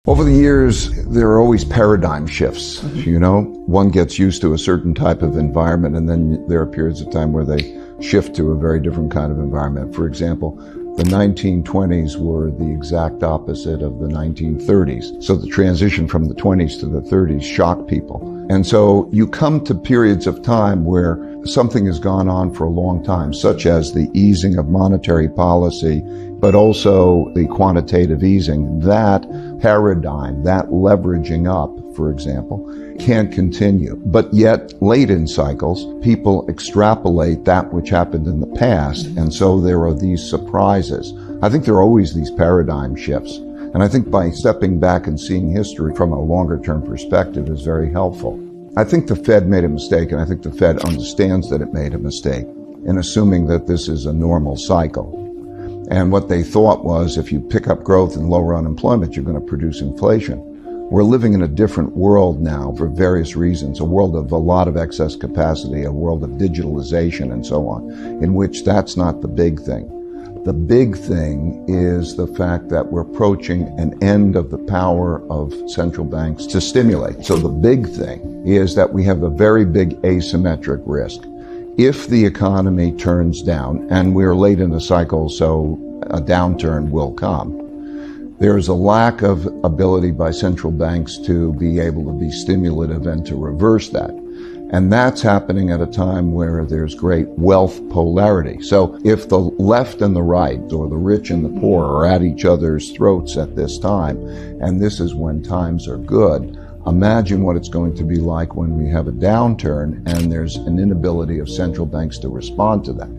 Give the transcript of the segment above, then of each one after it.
Over the years, there are always paradigm shifts, One gets used to a certain type of environment, and then there are periods of time where they shift to a very different kind of environment. For example, the 1920s were the exact opposite of the 1930s. So the transition from the 20s to the 30s shocked people. And so you come to periods of time where something has gone on for a long time, such as the easing of monetary policy, but also the quantitative easing. That paradigm, that leveraging up, for example, can't continue. But yet, late in cycles, people extrapolate that which happened in the past, and so there are these surprises. I think there are always these paradigm shifts. And I think by stepping back and seeing history from a longer-term perspective is very helpful. I think the Fed made a mistake, and I think the Fed understands that it made a mistake in assuming that this is a normal cycle. And what they thought was if you pick up growth and lower unemployment, you're going to produce inflation. We're living in a different world now for various reasons, a world of a lot of excess capacity, a world of digitalization and so on, in which that's not the big thing. The big thing is the fact that we're approaching an end of the power of central banks to stimulate. So the big thing is that we have a very big asymmetric risk. If the economy turns down, and we're late in the cycle, so a downturn will come, there's a lack of ability by central banks to be able to be stimulative and to reverse that. And that's happening at a time where there's great wealth polarity. So if the left and the right, or the rich and the poor, are at each other's throats at this time, and this is when times are good, imagine what it's going to be like when we have a downturn and there's an inability of central banks to respond to that.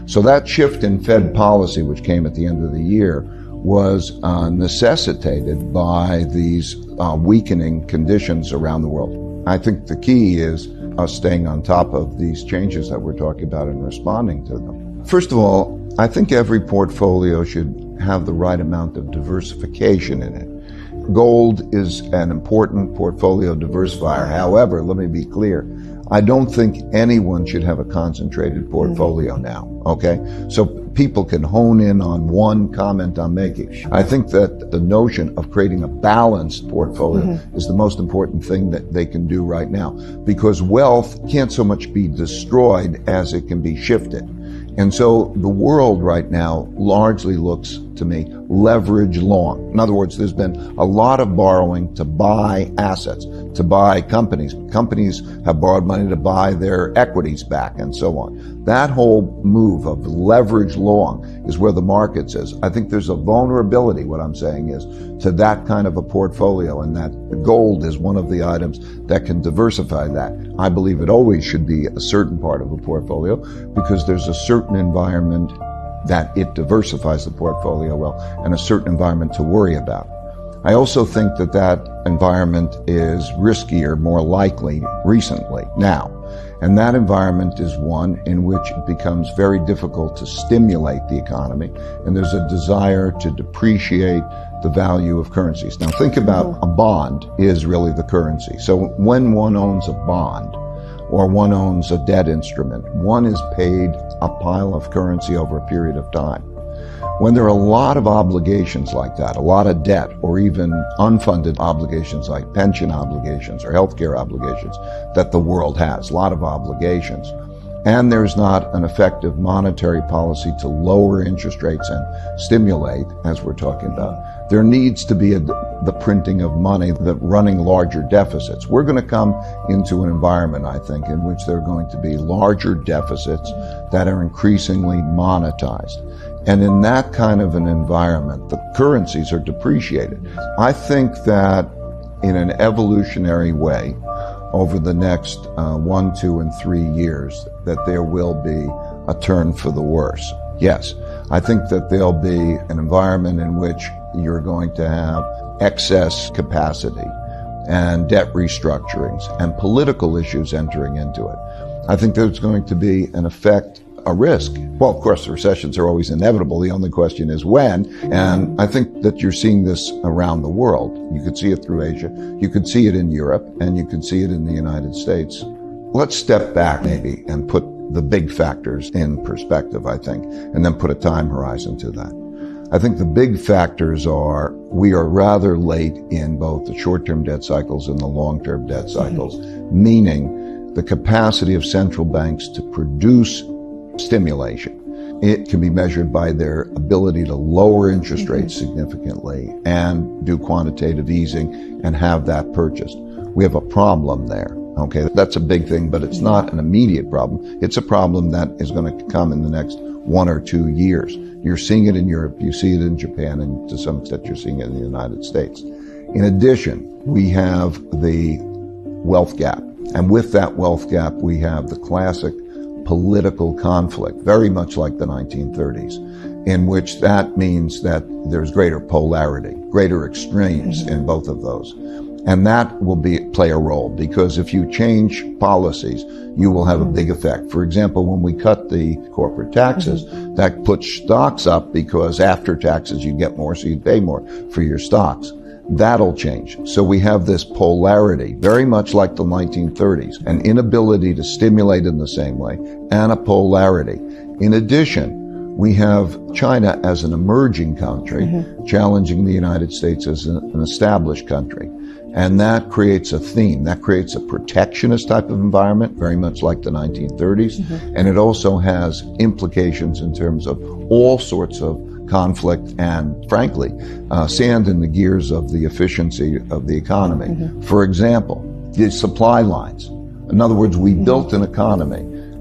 So that shift in Fed policy, which came at the end of the year, was necessitated by these weakening conditions around the world. I think the key is us staying on top of these changes that we're talking about and responding to them. First of all, I think every portfolio should have the right amount of diversification in it. Gold is an important portfolio diversifier. However, let me be clear, I don't think anyone should have a concentrated portfolio now, okay? So people can hone in on one comment I'm making. I think that the notion of creating a balanced portfolio is the most important thing that they can do right now, because wealth can't so much be destroyed as it can be shifted. And so the world right now largely looks, to me, leverage long. In other words, there's been a lot of borrowing to buy assets, to buy companies. Companies have borrowed money to buy their equities back and so on. That whole move of leverage long is where the market is. I think there's a vulnerability, what I'm saying is, to that kind of a portfolio, and that gold is one of the items that can diversify that. I believe it always should be a certain part of a portfolio because there's a certain environment that it diversifies the portfolio well, and a certain environment to worry about. I also think that that environment is riskier, more likely, recently, now. And that environment is one in which it becomes very difficult to stimulate the economy, and there's a desire to depreciate the value of currencies. Now think about a bond is really the currency. So when one owns a bond, or one owns a debt instrument, one is paid a pile of currency over a period of time. When there are a lot of obligations like that, a lot of debt, or even unfunded obligations like pension obligations or healthcare obligations that the world has, a lot of obligations, and there's not an effective monetary policy to lower interest rates and stimulate, as we're talking about, there needs to be the printing of money, the running larger deficits. We're going to come into an environment, I think, in which there are going to be larger deficits that are increasingly monetized. And in that kind of an environment, the currencies are depreciated. I think that in an evolutionary way, over the next 1, 2, and 3 years, that there will be a turn for the worse. Yes, I think that there'll be an environment in which you're going to have excess capacity and debt restructurings and political issues entering into it. I think there's going to be an effect, a risk. Well, of course, recessions are always inevitable. The only question is when. And I think that you're seeing this around the world. You could see it through Asia. You could see it in Europe, and you could see it in the United States. Let's step back maybe and put the big factors in perspective, I think, and then put a time horizon to that. I think the big factors are we are rather late in both the short-term debt cycles and the long-term debt cycles, meaning the capacity of central banks to produce stimulation. It can be measured by their ability to lower interest rates significantly and do quantitative easing and have that purchased. We have a problem there. Okay, that's a big thing, but it's not an immediate problem. It's a problem that is going to come in the next 1 or 2 years. You're seeing it in Europe, you see it in Japan, and to some extent you're seeing it in the United States. In addition, we have the wealth gap. And with that wealth gap, we have the classic political conflict, very much like the 1930s, in which that means that there's greater polarity, greater extremes in both of those. And that will play a role, because if you change policies, you will have a big effect. For example, when we cut the corporate taxes, that puts stocks up because after taxes you get more, so you pay more for your stocks. That'll change. So we have this polarity, very much like the 1930s, an inability to stimulate in the same way, and a polarity. In addition, we have China as an emerging country challenging the United States as an established country. And that creates a theme. That creates a protectionist type of environment, very much like the 1930s. And it also has implications in terms of all sorts of conflict and, frankly, sand in the gears of the efficiency of the economy. For example, the supply lines. In other words, we built an economy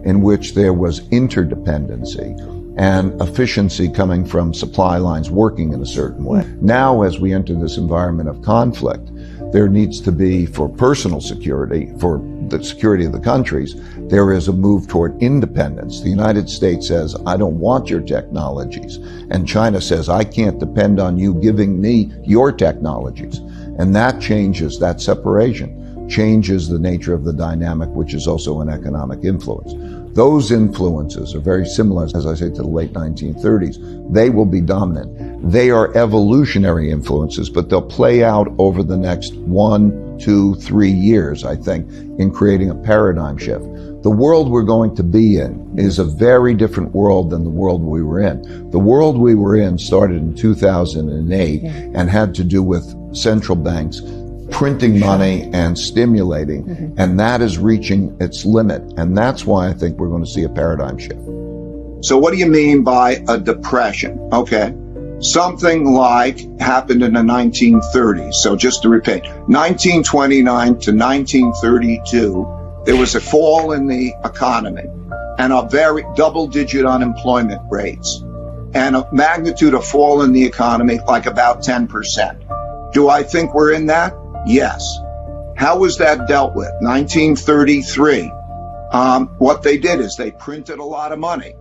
in which there was interdependency and efficiency coming from supply lines working in a certain way. Now, as we enter this environment of conflict, there needs to be, for personal security, for the security of the countries, there is a move toward independence. The United States says, I don't want your technologies. And China says, I can't depend on you giving me your technologies. And that changes, that separation changes the nature of the dynamic, which is also an economic influence. Those influences are very similar, as I say, to the late 1930s. They will be dominant. They are evolutionary influences, but they'll play out over the next 1, 2, 3 years, I think, in creating a paradigm shift. The world we're going to be in is a very different world than the world we were in. The world we were in started in 2008 and had to do with central banks printing money and stimulating, and that is reaching its limit. And that's why I think we're going to see a paradigm shift. So what do you mean by a depression? Okay. Something like happened in the 1930s. So just to repeat, 1929 to 1932, there was a fall in the economy and a very double-digit unemployment rates and a magnitude of fall in the economy like about 10%. Do I think we're in that? Yes. How was that dealt with? 1933. What they did is they printed a lot of money.